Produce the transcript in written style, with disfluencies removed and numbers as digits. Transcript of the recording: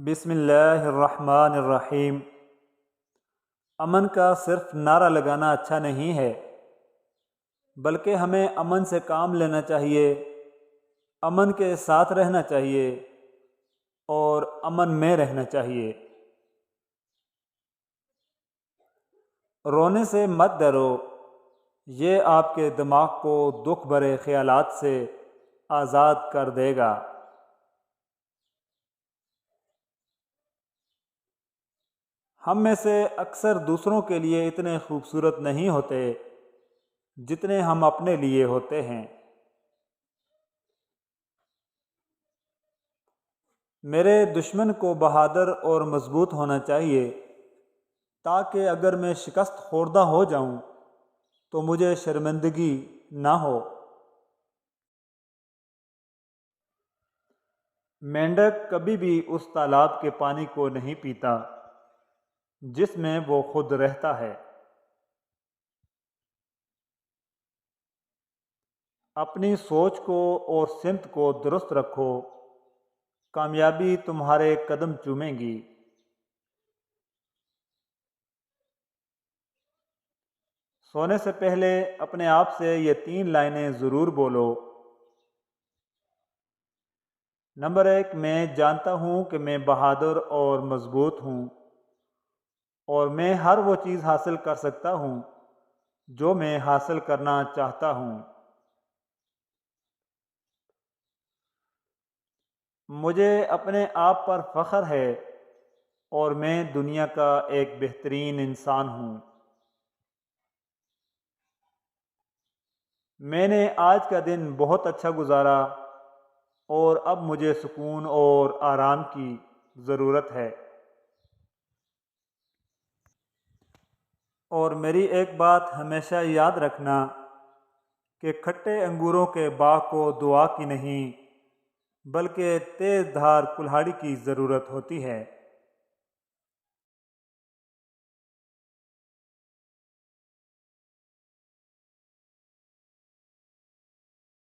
بسم اللہ الرحمن الرحیم۔ امن کا صرف نعرہ لگانا اچھا نہیں ہے، بلکہ ہمیں امن سے کام لینا چاہیے، امن کے ساتھ رہنا چاہیے اور امن میں رہنا چاہیے۔ رونے سے مت ڈرو، یہ آپ کے دماغ کو دکھ بھرے خیالات سے آزاد کر دے گا۔ ہم میں سے اکثر دوسروں کے لیے اتنے خوبصورت نہیں ہوتے جتنے ہم اپنے لیے ہوتے ہیں۔ میرے دشمن کو بہادر اور مضبوط ہونا چاہیے تاکہ اگر میں شکست خوردہ ہو جاؤں تو مجھے شرمندگی نہ ہو۔ مینڈک کبھی بھی اس تالاب کے پانی کو نہیں پیتا جس میں وہ خود رہتا ہے۔ اپنی سوچ کو اور سمت کو درست رکھو، کامیابی تمہارے قدم چومے گی۔ سونے سے پہلے اپنے آپ سے یہ 3 لائنیں ضرور بولو۔ نمبر 1، میں جانتا ہوں کہ میں بہادر اور مضبوط ہوں اور میں ہر وہ چیز حاصل کر سکتا ہوں جو میں حاصل کرنا چاہتا ہوں۔ مجھے اپنے آپ پر فخر ہے اور میں دنیا کا ایک بہترین انسان ہوں۔ میں نے آج کا دن بہت اچھا گزارا اور اب مجھے سکون اور آرام کی ضرورت ہے۔ اور میری ایک بات ہمیشہ یاد رکھنا کہ کھٹے انگوروں کے باغ کو دعا کی نہیں بلکہ تیز دھار کلہاڑی کی ضرورت ہوتی ہے۔